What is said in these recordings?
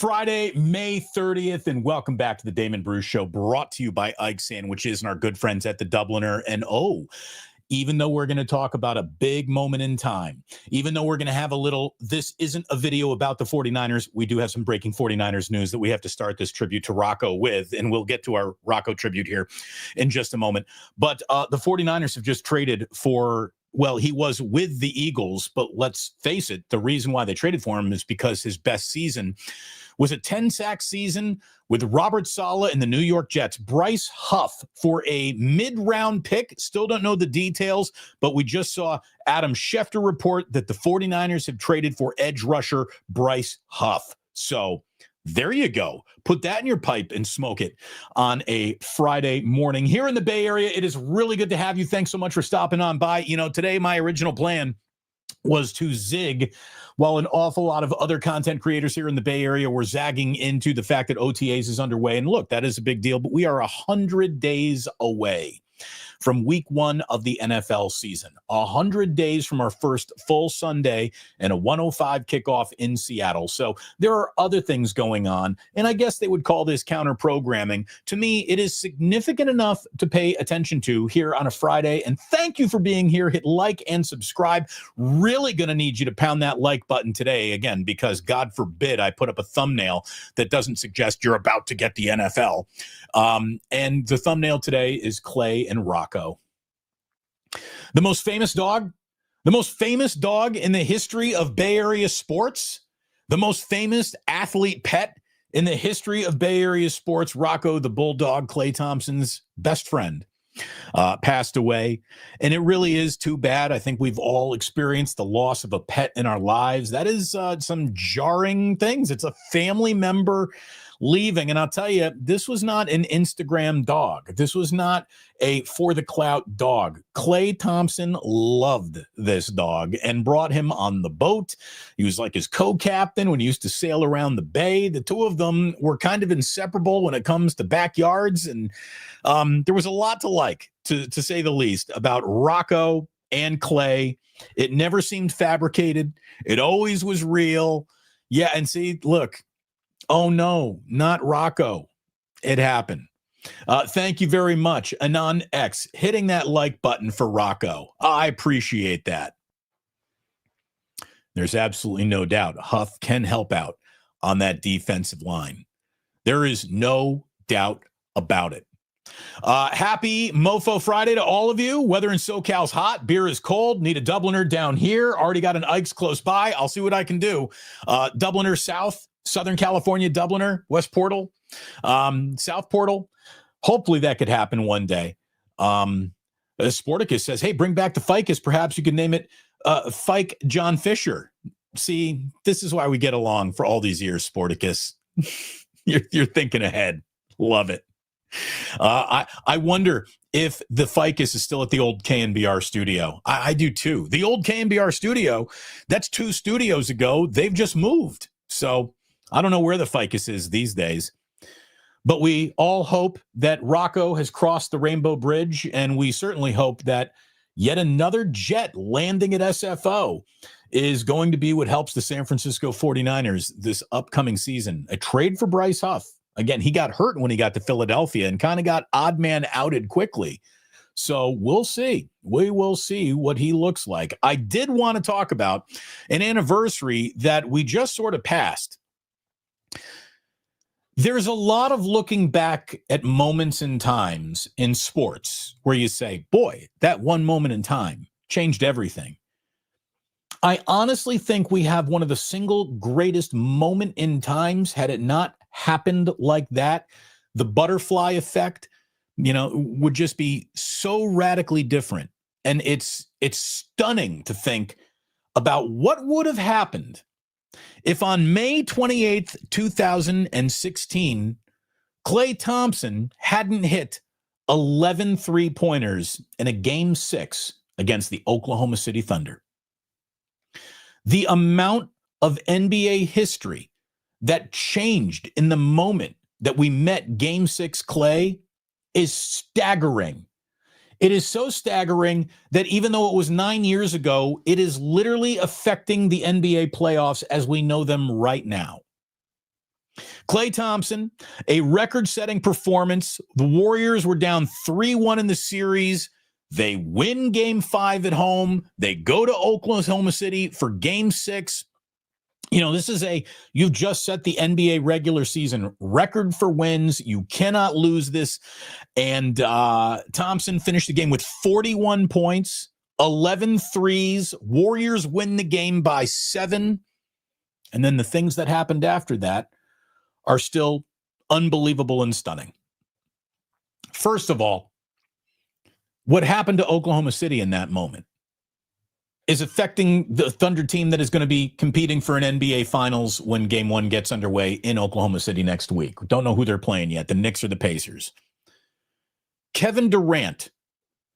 Friday, May 30th, and welcome back to the Damon Bruce Show, brought to you by Ike Sandwiches and our good friends at the Dubliner. And even though we're going to talk about a big moment in time, even though we're going to have this isn't a video about the 49ers, we do have some breaking 49ers news that we have to start this tribute to Rocco with, and we'll get to our Rocco tribute here in just a moment. But the 49ers have just traded for, well, he was with the Eagles, but let's face it, the reason why they traded for him is because his best season was a 10-sack season with Robert Saleh and the New York Jets. Bryce Huff for a mid-round pick. Still don't know the details, but we just saw Adam Schefter report that the 49ers have traded for edge rusher Bryce Huff. So there you go. Put that in your pipe and smoke it on a Friday morning. Here in the Bay Area, it is really good to have you. Thanks so much for stopping on by. You know, today my original plan was to zig while an awful lot of other content creators here in the Bay Area were zagging into the fact that OTAs is underway. And look, that is a big deal, but we are 100 days away from week one of the NFL season. 100 days from our first full Sunday and a 1:05 kickoff in Seattle. So there are other things going on, and I guess they would call this counter-programming. To me, it is significant enough to pay attention to here on a Friday, and thank you for being here. Hit like and subscribe. Really going to need you to pound that like button today, again, because God forbid I put up a thumbnail that doesn't suggest you're about to get the NFL. And the thumbnail today is Klay and Rocco. The most famous dog in the history of Bay Area sports, the most famous athlete pet in the history of Bay Area sports, Rocco the Bulldog, Klay Thompson's best friend, passed away. And it really is too bad. I think we've all experienced the loss of a pet in our lives. That is some jarring things. It's a family member leaving. And I'll tell you, this was not an Instagram dog. This was not a for the clout dog. Klay Thompson loved this dog and brought him on the boat. He was like his co-captain when he used to sail around the bay. The two of them were kind of inseparable when it comes to backyards. And there was a lot to like, to say the least, about Rocco and Klay. It never seemed fabricated. It always was real. Yeah, and see, look, oh, no, not Rocco. It happened. Thank you very much, Anon X, hitting that like button for Rocco. I appreciate that. There's absolutely no doubt Huff can help out on that defensive line. There is no doubt about it. Happy Mofo Friday to all of you. Weather in SoCal's hot. Beer is cold. Need a Dubliner down here. Already got an Ike's close by. I'll see what I can do. Dubliner South. Southern California, Dubliner, West Portal, South Portal. Hopefully that could happen one day. Sporticus says, hey, bring back the ficus. Perhaps you could name it Fike John Fisher. See, this is why we get along for all these years, Sporticus. You're thinking ahead. Love it. I wonder if the ficus is still at the old KNBR studio. I do too. The old KNBR studio, that's 2 studios ago. They've just moved. So I don't know where the ficus is these days, but we all hope that Rocco has crossed the Rainbow Bridge, and we certainly hope that yet another Jet landing at SFO is going to be what helps the San Francisco 49ers this upcoming season. A trade for Bryce Huff. Again, he got hurt when he got to Philadelphia and kind of got odd man outed quickly. So we'll see. We will see what he looks like. I did want to talk about an anniversary that we just sort of passed. There's a lot of looking back at moments and times in sports where you say, boy, that one moment in time changed everything. I honestly think we have one of the single greatest moment in times, had it not happened like that. The butterfly effect, would just be so radically different. And it's stunning to think about what would have happened if on May 28th, 2016, Klay Thompson hadn't hit 11 three-pointers in a Game-6 against the Oklahoma City Thunder. The amount of NBA history that changed in the moment that we met Game-6 Klay is staggering. It is so staggering that even though it was 9 years ago, it is literally affecting the NBA playoffs as we know them right now. Klay Thompson, a record-setting performance. The Warriors were down 3-1 in the series. They win Game 5 at home. They go to Oklahoma City for Game 6. This is you've just set the NBA regular season record for wins. You cannot lose this. And Thompson finished the game with 41 points, 11 threes. Warriors win the game by 7. And then the things that happened after that are still unbelievable and stunning. First of all, what happened to Oklahoma City in that moment is affecting the Thunder team that is going to be competing for an NBA Finals when Game 1 gets underway in Oklahoma City next week. Don't know who they're playing yet, the Knicks or the Pacers. Kevin Durant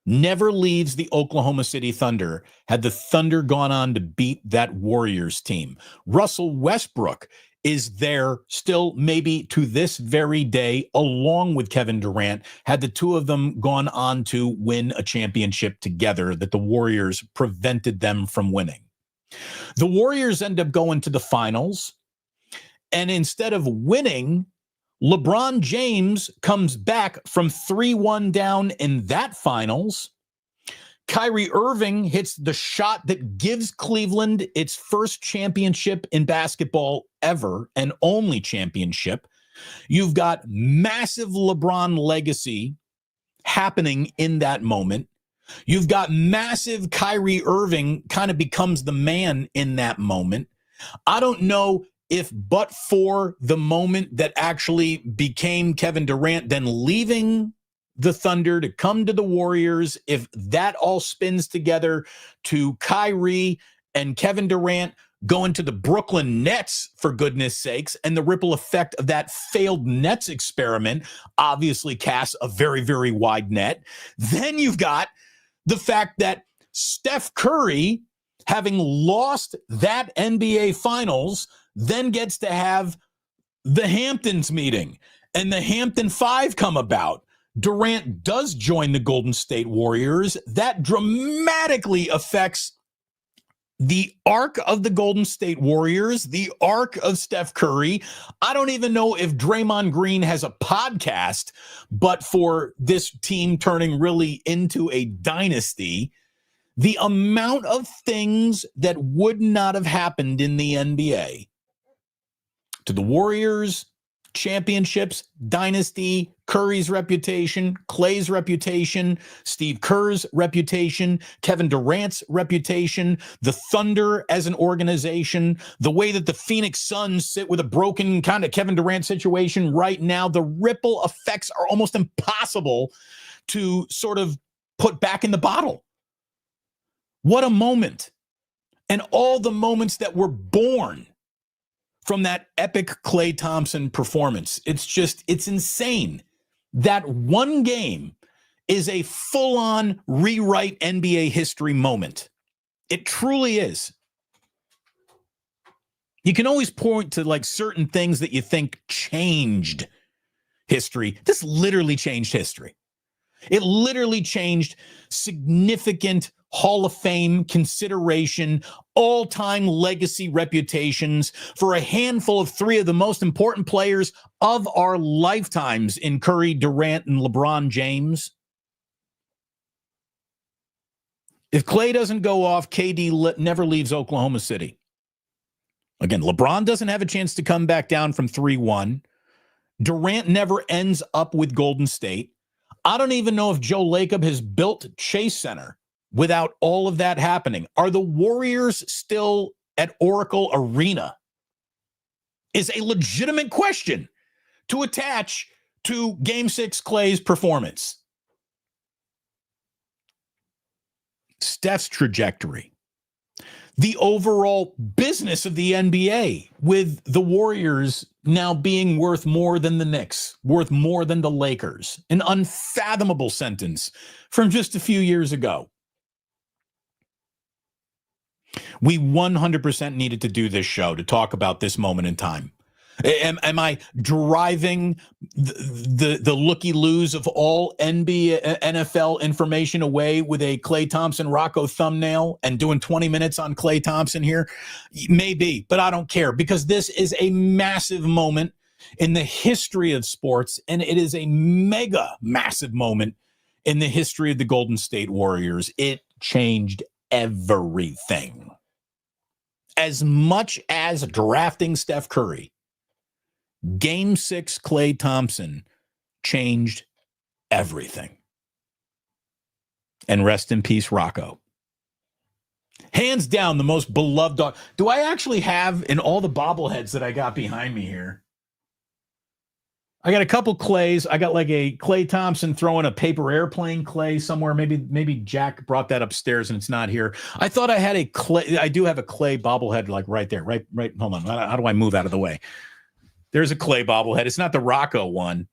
never leaves the Oklahoma City Thunder had the Thunder gone on to beat that Warriors team. Russell Westbrook is there still, maybe to this very day, along with Kevin Durant, had the two of them gone on to win a championship together that the Warriors prevented them from winning. The Warriors end up going to the finals, and instead of winning, LeBron James comes back from 3-1 down in that finals. Kyrie Irving hits the shot that gives Cleveland its first championship in basketball ever, and only championship. You've got massive LeBron legacy happening in that moment. You've got massive Kyrie Irving kind of becomes the man in that moment. I don't know if but for the moment that actually became Kevin Durant then leaving the Thunder to come to the Warriors, if that all spins together to Kyrie and Kevin Durant going to the Brooklyn Nets, for goodness sakes, and the ripple effect of that failed Nets experiment obviously casts a very, very wide net. Then you've got the fact that Steph Curry, having lost that NBA Finals, then gets to have the Hamptons meeting and the Hampton Five come about. Durant does join the Golden State Warriors. That dramatically affects the arc of the Golden State Warriors, the arc of Steph Curry. I don't even know if Draymond Green has a podcast, but for this team turning really into a dynasty, the amount of things that would not have happened in the NBA to the Warriors, championships, dynasty, Curry's reputation, Klay's reputation, Steve Kerr's reputation, Kevin Durant's reputation, the Thunder as an organization, the way that the Phoenix Suns sit with a broken kind of Kevin Durant situation right now, the ripple effects are almost impossible to sort of put back in the bottle. What a moment. And all the moments that were born from that epic Klay Thompson performance. It's insane. That one game is a full-on rewrite NBA history moment. It truly is. You can always point to like certain things that you think changed history. This literally changed history. It literally changed significant Hall of Fame consideration, all-time legacy reputations for a handful of three of the most important players of our lifetimes in Curry, Durant, and LeBron James. If Klay doesn't go off, KD never leaves Oklahoma City. Again, LeBron doesn't have a chance to come back down from 3-1. Durant never ends up with Golden State. I don't even know if Joe Lacob has built Chase Center without all of that happening. Are the Warriors still at Oracle Arena? Is a legitimate question to attach to Game-6 Klay's performance. Steph's trajectory. The overall business of the NBA, with the Warriors now being worth more than the Knicks, worth more than the Lakers. An unfathomable sentence from just a few years ago. We 100% needed to do this show to talk about this moment in time. Am I driving the looky-loos of all NBA, NFL information away with a Klay Thompson Rocco thumbnail and doing 20 minutes on Klay Thompson here? Maybe, but I don't care, because this is a massive moment in the history of sports, and it is a mega massive moment in the history of the Golden State Warriors. It changed everything. As much as drafting Steph Curry, Game-6 Klay Thompson changed everything. And rest in peace, Rocco. Hands down, the most beloved dog. Do I actually have in all the bobbleheads that I got behind me here? I got a couple Clays. I got like a Klay Thompson throwing a paper airplane Klay somewhere. Maybe Jack brought that upstairs and it's not here. I thought I had a Klay. I do have a Klay bobblehead like right there. Right. Hold on. How do I move out of the way? There's a Klay bobblehead. It's not the Rocco one.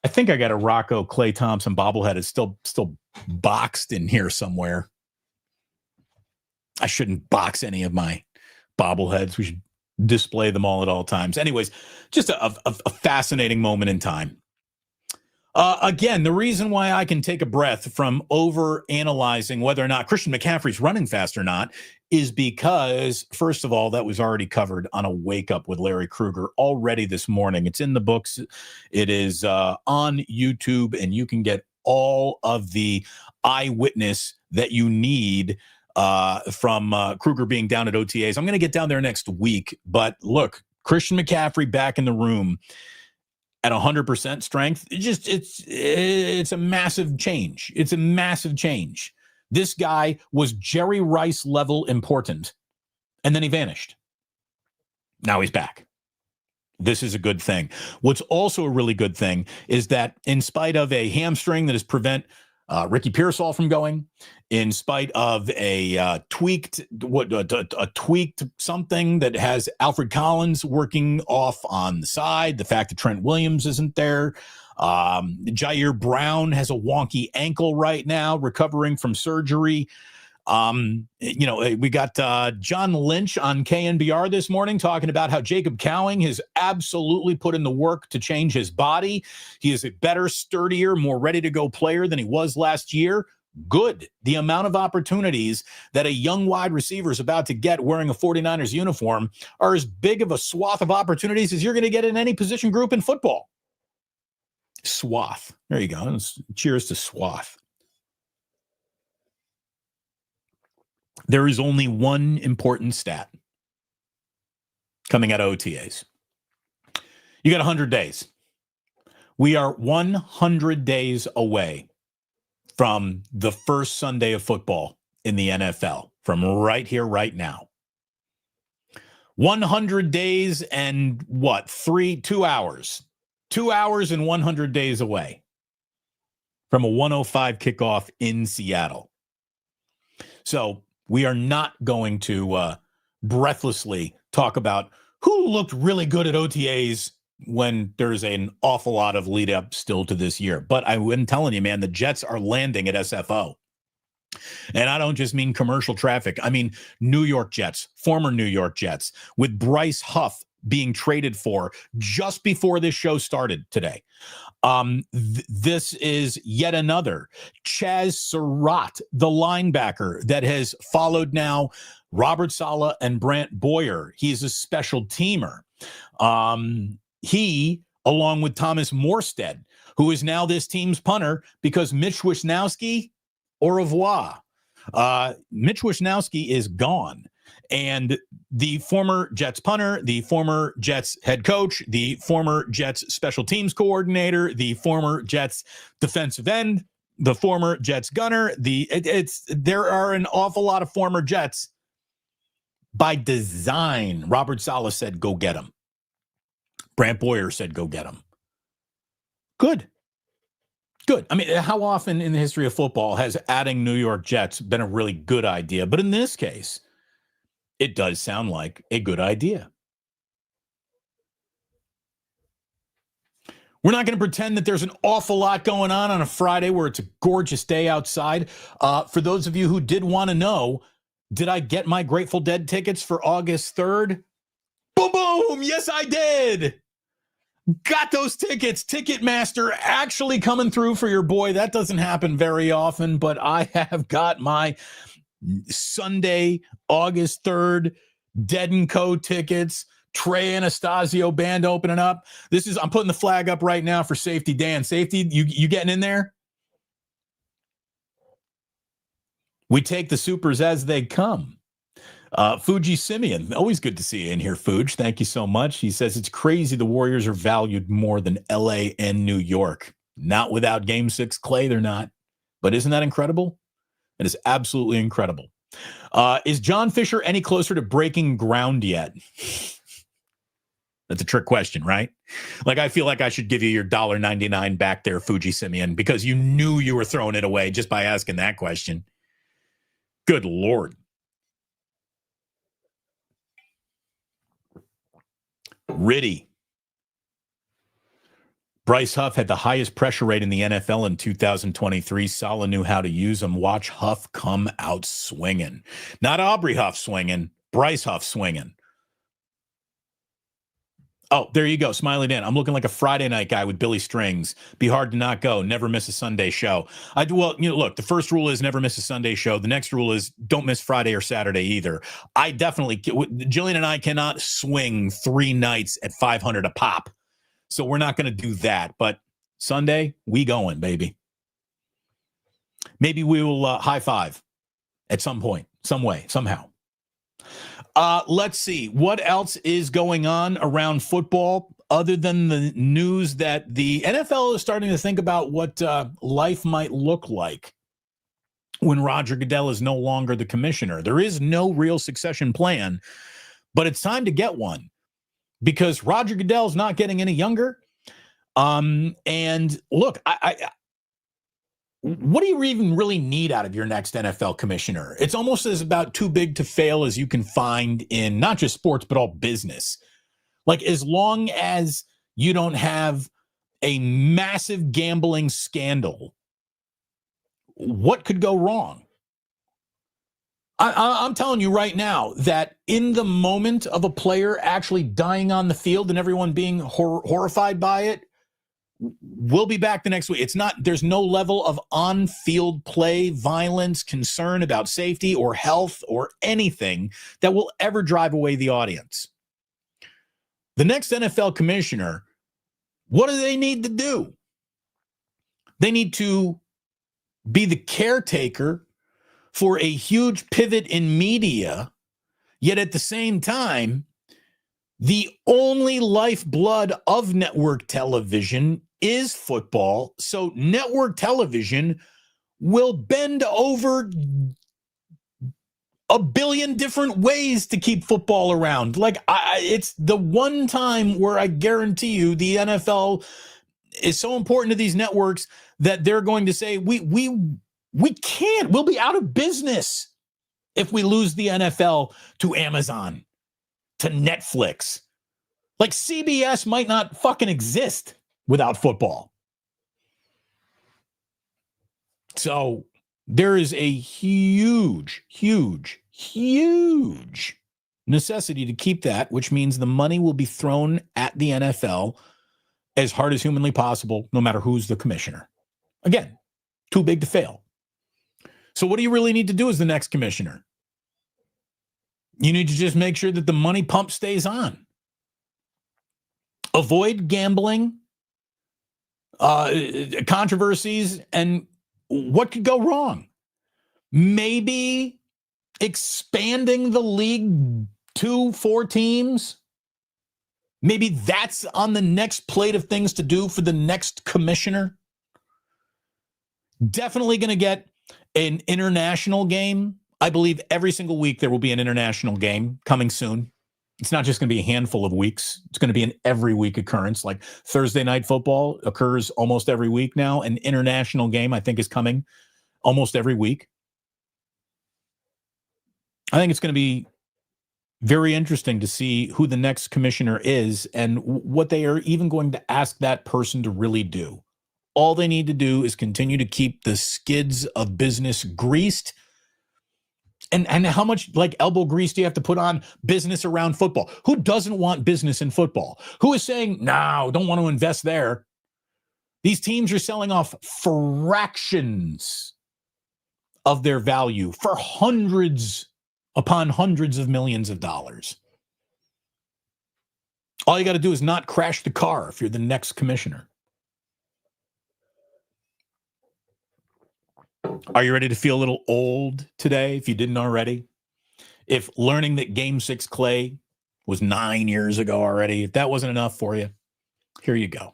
I think I got a Rocco Klay Thompson bobblehead. It's still boxed in here somewhere. I shouldn't box any of my bobbleheads. We should display them all at all times. Anyways, just a fascinating moment in time. Again, the reason why I can take a breath from over analyzing whether or not Christian McCaffrey's running fast or not is because, first of all, that was already covered on a Wake Up with Larry Krueger already this morning. It's in the books. It is on YouTube, and you can get all of the eyewitness that you need from Krueger being down at OTAs. I'm going to get down there next week. But look, Christian McCaffrey back in the room at 100% strength. It's a massive change. It's a massive change. This guy was Jerry Rice level important, and then he vanished. Now he's back. This is a good thing. What's also a really good thing is that in spite of a hamstring that has prevent Ricky Pearsall from going, in spite of a tweaked something that has Alfred Collins working off on the side, the fact that Trent Williams isn't there, Jair Brown has a wonky ankle right now, recovering from surgery. We got John Lynch on KNBR this morning talking about how Jacob Cowing has absolutely put in the work to change his body. He is a better, sturdier, more ready-to-go player than he was last year. Good. The amount of opportunities that a young wide receiver is about to get wearing a 49ers uniform are as big of a swath of opportunities as you're going to get in any position group in football. Swath. There you go. Cheers to swath. There is only one important stat coming out of OTAs. You got 100 days. We are 100 days away from the first Sunday of football in the NFL, from right here, right now. 100 days and what? 2 hours. 2 hours and 100 days away from a 1:05 kickoff in Seattle. So we are not going to breathlessly talk about who looked really good at OTAs when there's an awful lot of lead up still to this year. But I'm telling you, man, the Jets are landing at SFO. And I don't just mean commercial traffic. I mean New York Jets, former New York Jets, with Bryce Huff being traded for just before this show started today. This is yet another. Chaz Surratt, the linebacker that has followed now Robert Saleh and Brant Boyer. He's a special teamer. He, along with Thomas Morstead, who is now this team's punter because Mitch Wisnowski, au revoir. Mitch Wisnowski is gone. And the former Jets punter, the former Jets head coach, the former Jets special teams coordinator, the former Jets defensive end, the former Jets gunner, there are an awful lot of former Jets by design. Robert Saleh said, go get him. Brant Boyer said, go get him. Good. I mean, how often in the history of football has adding New York Jets been a really good idea? But in this case, it does sound like a good idea. We're not going to pretend that there's an awful lot going on a Friday where it's a gorgeous day outside. For those of you who did want to know, did I get my Grateful Dead tickets for August 3rd? Boom, boom. Yes, I did. Got those tickets. Ticketmaster actually coming through for your boy. That doesn't happen very often, but I have got my Sunday, August 3rd, Dead & Co. tickets Trey Anastasio band opening up. I'm putting the flag up right now for Safety Dan. Safety, you getting in there? We take the supers as they come. Fuji Simeon, always good to see you in here, Fuji. Thank you so much. He says it's crazy the Warriors are valued more than LA and New York. Not without Game-6 Klay, they're not. But isn't that incredible? It is absolutely incredible. Is John Fisher any closer to breaking ground yet? That's a trick question, right? Like, I feel like I should give you your $1.99 back there, Fuji Simeon, because you knew you were throwing it away just by asking that question. Good Lord. Riddy. Bryce Huff had the highest pressure rate in the NFL in 2023. Saleh knew how to use them. Watch Huff come out swinging. Not Aubrey Huff swinging, Bryce Huff swinging. Oh, there you go. Smiley Dan. I'm looking like a Friday night guy with Billy Strings. Be hard to not go. Never miss a Sunday show. Look, the first rule is never miss a Sunday show. The next rule is don't miss Friday or Saturday either. Jillian and I cannot swing 3 nights at 500 a pop. So we're not going to do that. But Sunday, we going, baby. Maybe we will high five at some point, some way, somehow. Let's see. What else is going on around football other than the news that the NFL is starting to think about what life might look like when Roger Goodell is no longer the commissioner? There is no real succession plan, but it's time to get one because Roger Goodell's not getting any younger. And look, what do you even really need out of your next NFL commissioner? It's almost as about too big to fail as you can find in not just sports, but all business. Like, as long as you don't have a massive gambling scandal, what could go wrong? I'm telling you right now that in the moment of a player actually dying on the field and everyone being horrified by it, we'll be back the next week. There's no level of on-field play, violence, concern about safety or health or anything that will ever drive away the audience. The next NFL commissioner, what do they need to do? They need to be the caretaker for a huge pivot in media, yet at the same time, the only lifeblood of network television is football. So network television will bend over a billion different ways to keep football around. Like, it's the one time where I guarantee you the NFL is so important to these networks that they're going to say, we can't. We'll be out of business if we lose the NFL to Amazon, to Netflix. Like, CBS might not fucking exist without football. So there is a huge, huge, huge necessity to keep that, which means the money will be thrown at the NFL as hard as humanly possible, no matter who's the commissioner. Again, too big to fail. So what do you really need to do as the next commissioner? You need to just make sure that the money pump stays on. Avoid gambling, controversies, and what could go wrong? Maybe expanding the league to 4 teams. Maybe that's on the next plate of things to do for the next commissioner. Definitely going to get an international game. I believe every single week there will be an international game coming soon. It's not just going to be a handful of weeks. It's going to be an every week occurrence. Like Thursday night football occurs almost every week now. An international game, I think, is coming almost every week. I think it's going to be very interesting to see who the next commissioner is and what they are even going to ask that person to really do. All they need to do is continue to keep the skids of business greased. And how much like elbow grease do you have to put on business around football? Who doesn't want business in football? Who is saying, no, don't want to invest there? These teams are selling off fractions of their value for hundreds upon hundreds of millions of dollars. All you got to do is not crash the car if you're the next commissioner. Are you ready to feel a little old today if you didn't already? If learning that Game-6 Klay was 9 years ago already, if that wasn't enough for you, here you go.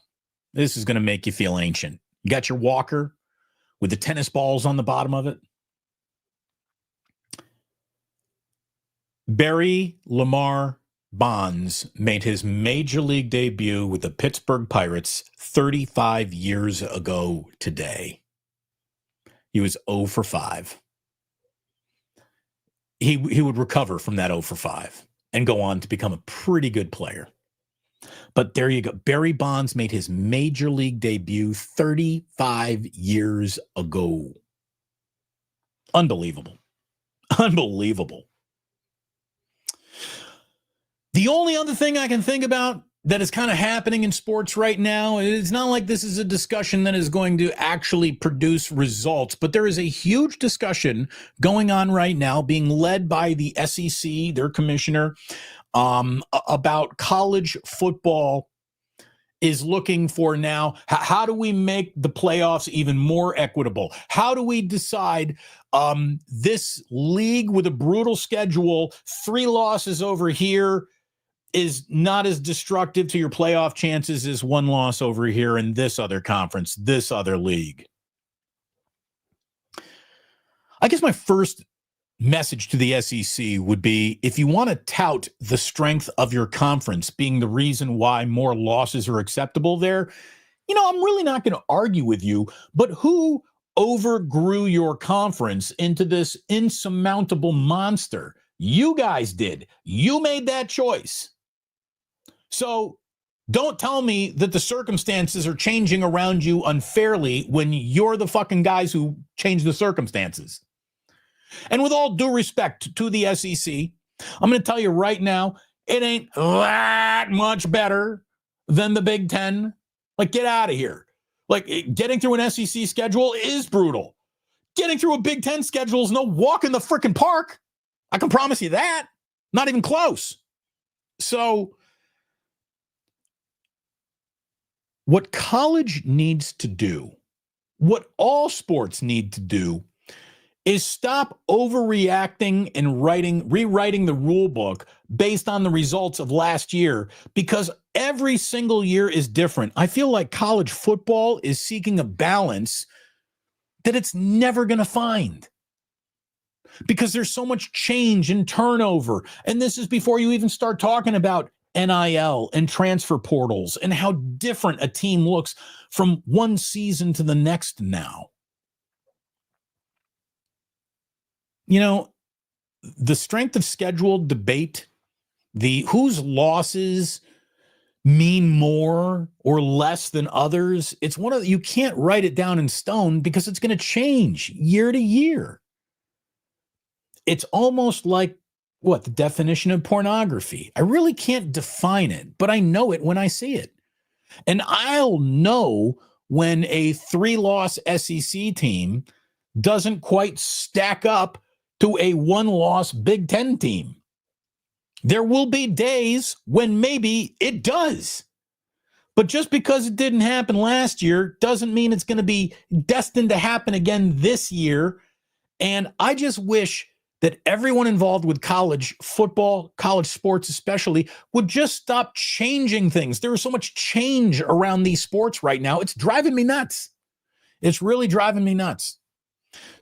This is going to make you feel ancient. You got your walker with the tennis balls on the bottom of it. Barry Lamar Bonds made his major league debut with the Pittsburgh Pirates 35 years ago today. He was 0 for 5. He would recover from that 0 for 5 and go on to become a pretty good player. But there you go. Barry Bonds made his major league debut 35 years ago. Unbelievable. Unbelievable. The only other thing I can think about that is kind of happening in sports right now, it's not like this is a discussion that is going to actually produce results, but there is a huge discussion going on right now being led by the SEC, their commissioner, about college football is looking for now, how do we make the playoffs even more equitable? How do we decide this league with a brutal schedule, 3 losses over here, is not as destructive to your playoff chances as 1 loss over here in this other conference, this other league? I guess my first message to the SEC would be, if you want to tout the strength of your conference being the reason why more losses are acceptable there, I'm really not going to argue with you, but who overgrew your conference into this insurmountable monster? You guys did. You made that choice. So don't tell me that the circumstances are changing around you unfairly when you're the fucking guys who change the circumstances. And with all due respect to the SEC, I'm going to tell you right now, it ain't that much better than the Big Ten. Like, get out of here. Like, getting through an SEC schedule is brutal. Getting through a Big Ten schedule is no walk in the freaking park. I can promise you that. Not even close. So what college needs to do, what all sports need to do, is stop overreacting and rewriting the rule book based on the results of last year, because every single year is different. I feel like college football is seeking a balance that it's never going to find, because there's so much change and turnover. And this is before you even start talking about NIL and transfer portals and how different a team looks from one season to the next now. The strength of schedule debate, the whose losses mean more or less than others, it's one of you can't write it down in stone because it's going to change year to year. It's almost like the definition of pornography. I really can't define it, but I know it when I see it. And I'll know when a 3-loss SEC team doesn't quite stack up to a 1-loss Big Ten team. There will be days when maybe it does. But just because it didn't happen last year doesn't mean it's going to be destined to happen again this year. And I just wish that everyone involved with college football, college sports especially, would just stop changing things. There is so much change around these sports right now. It's driving me nuts. It's really driving me nuts.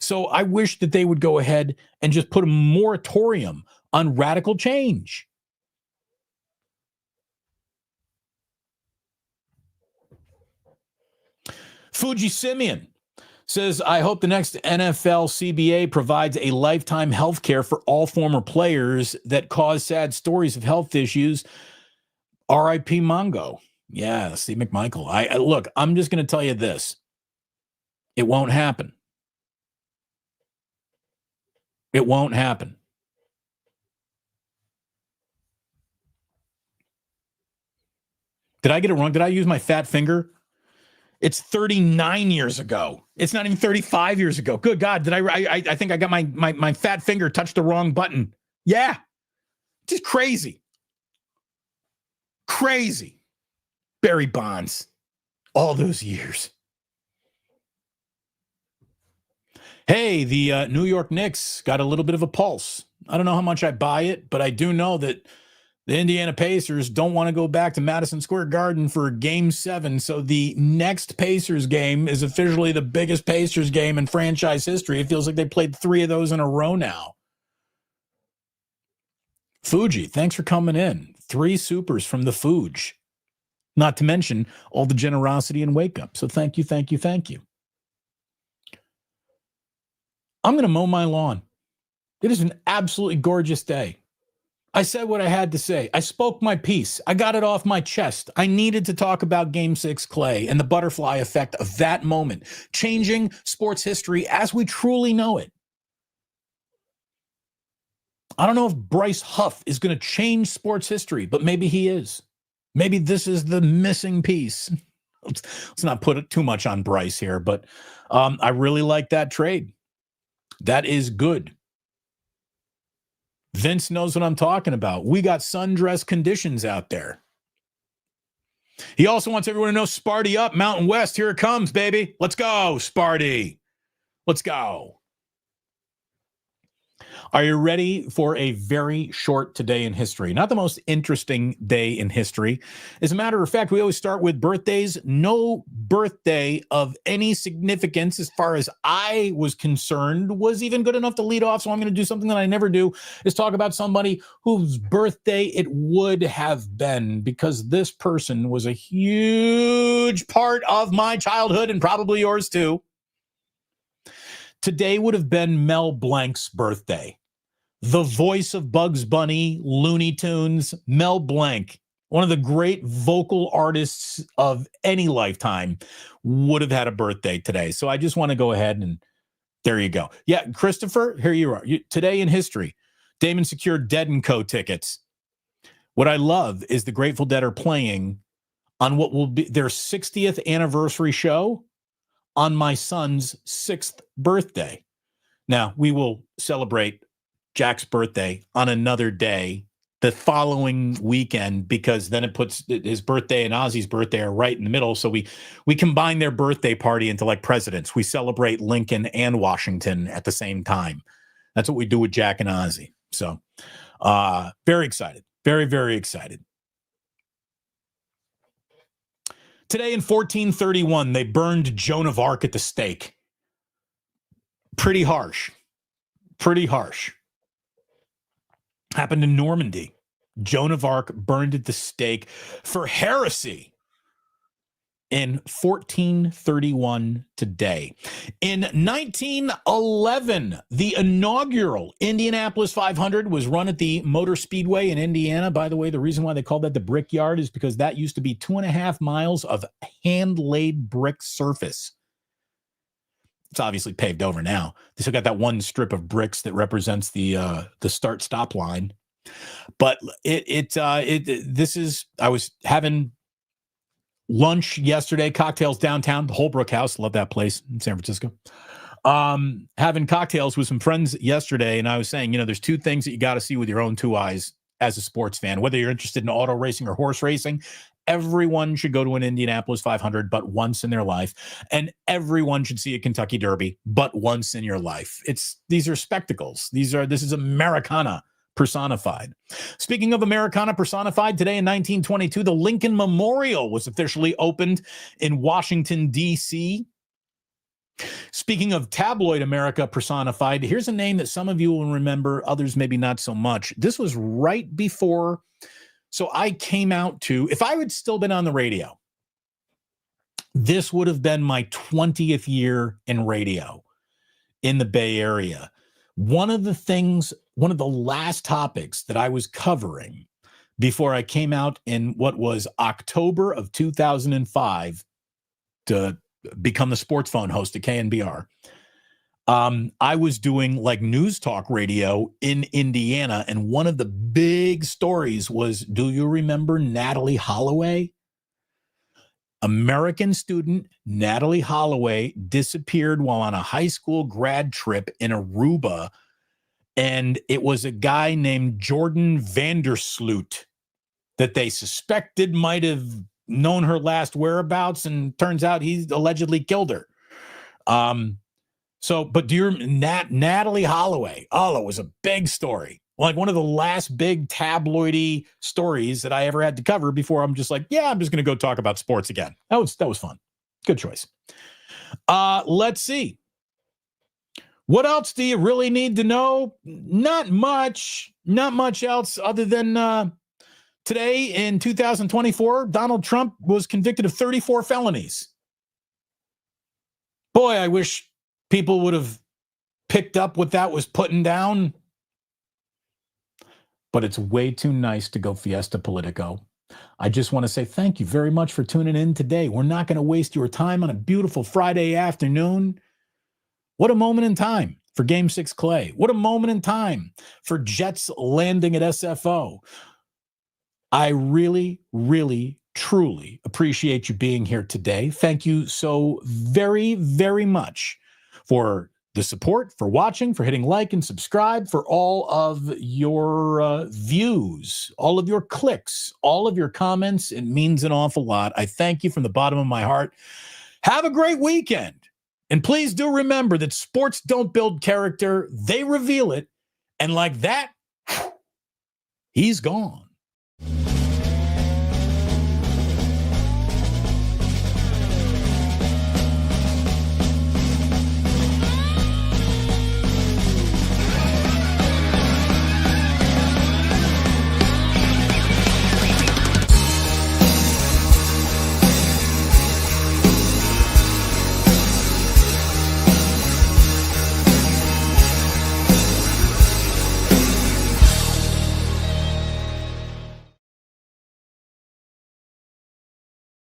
So I wish that they would go ahead and just put a moratorium on radical change. Fuji Simeon says, I hope the next NFL CBA provides a lifetime health care for all former players that cause sad stories of health issues. R.I.P. Mongo. Yeah, Steve McMichael. Look, I'm just going to tell you this. It won't happen. It won't happen. Did I get it wrong? Did I use my fat finger? It's 39 years ago. It's not even 35 years ago. Good God, did I think I got my fat finger touched the wrong button. Yeah. Just crazy. Crazy. Barry Bonds. All those years. Hey, the New York Knicks got a little bit of a pulse. I don't know how much I buy it, but I do know that the Indiana Pacers don't want to go back to Madison Square Garden for Game 7. So the next Pacers game is officially the biggest Pacers game in franchise history. It feels like they played 3 of those in a row now. Fuji, thanks for coming in. 3 supers from the Fuji. Not to mention all the generosity and wake up. So thank you, thank you, thank you. I'm going to mow my lawn. It is an absolutely gorgeous day. I said what I had to say. I spoke my piece. I got it off my chest. I needed to talk about Game-6 Klay and the butterfly effect of that moment, changing sports history as we truly know it. I don't know if Bryce Huff is going to change sports history, but maybe he is. Maybe this is the missing piece. Let's not put it too much on Bryce here, but I really like that trade. That is good. Vince knows what I'm talking about. We got sundress conditions out there. He also wants everyone to know Sparty up, Mountain West. Here it comes, baby. Let's go, Sparty. Let's go. Are you ready for a very short today in history? Not the most interesting day in history. As a matter of fact, we always start with birthdays. No birthday of any significance, as far as I was concerned, was even good enough to lead off. So I'm going to do something that I never do, is talk about somebody whose birthday it would have been, because this person was a huge part of my childhood and probably yours too. Today would have been Mel Blanc's birthday. The voice of Bugs Bunny, Looney Tunes, Mel Blanc, one of the great vocal artists of any lifetime, would have had a birthday today. So I just want to go ahead and there you go. Yeah, Christopher, here you are. Today in history, Damon secured Dead & Co. tickets. What I love is the Grateful Dead are playing on what will be their 60th anniversary show on my son's 6th birthday. Now, we will celebrate Jack's birthday on another day the following weekend, because then it puts his birthday and Ozzy's birthday are right in the middle. So we combine their birthday party into like presidents. We celebrate Lincoln and Washington at the same time. That's what we do with Jack and Ozzy. So very excited. Very, very excited. Today in 1431, they burned Joan of Arc at the stake. Pretty harsh. Pretty harsh. Happened in Normandy. Joan of Arc burned at the stake for heresy in 1431 today. In 1911, the inaugural Indianapolis 500 was run at the Motor Speedway in Indiana. By the way, the reason why they called that the Brickyard is because that used to be 2.5 miles of hand-laid brick surface. It's obviously paved over now. They still got that one strip of bricks that represents the start-stop line. But this is, I was having lunch yesterday, cocktails downtown, the Holbrook House. Love that place in San Francisco. Having cocktails with some friends yesterday, and I was saying, there's 2 things that you got to see with your own 2 eyes as a sports fan, whether you're interested in auto racing or horse racing. Everyone should go to an Indianapolis 500 but once in their life, and everyone should see a Kentucky Derby but once in your life. These are spectacles. This is Americana personified. Speaking of Americana personified, today in 1922, the Lincoln Memorial was officially opened in Washington, D.C. Speaking of tabloid America personified, here's a name that some of you will remember, others maybe not so much. This was right before, so I came out to, if I had still been on the radio, this would have been my 20th year in radio in the Bay Area. One of the last topics that I was covering before I came out in what was October of 2005 to become the sports phone host at KNBR. I was doing like news talk radio in Indiana, and one of the big stories was, do you remember Natalie Holloway? American student Natalie Holloway disappeared while on a high school grad trip in Aruba, and it was a guy named Jordan Vandersloot that they suspected might have known her last whereabouts, and turns out he allegedly killed her. But do you Natalie Holloway? Oh, it was a big story. Like one of the last big tabloidy stories that I ever had to cover before I'm just like, yeah, I'm just going to go talk about sports again. That was fun. Good choice. Let's see. What else do you really need to know? Not much else other than today in 2024, Donald Trump was convicted of 34 felonies. Boy, I wish people would have picked up what that was putting down. But it's way too nice to go Fiesta Politico. I just want to say thank you very much for tuning in today. We're not going to waste your time on a beautiful Friday afternoon. What a moment in time for Game-6 Klay. What a moment in time for Jets landing at SFO. I really, really, truly appreciate you being here today. Thank you so very, very much for the support, for watching, for hitting like and subscribe, for all of your views, all of your clicks, all of your comments. It means an awful lot. I thank you from the bottom of my heart. Have a great weekend. And please do remember that sports don't build character. They reveal it. And like that, he's gone.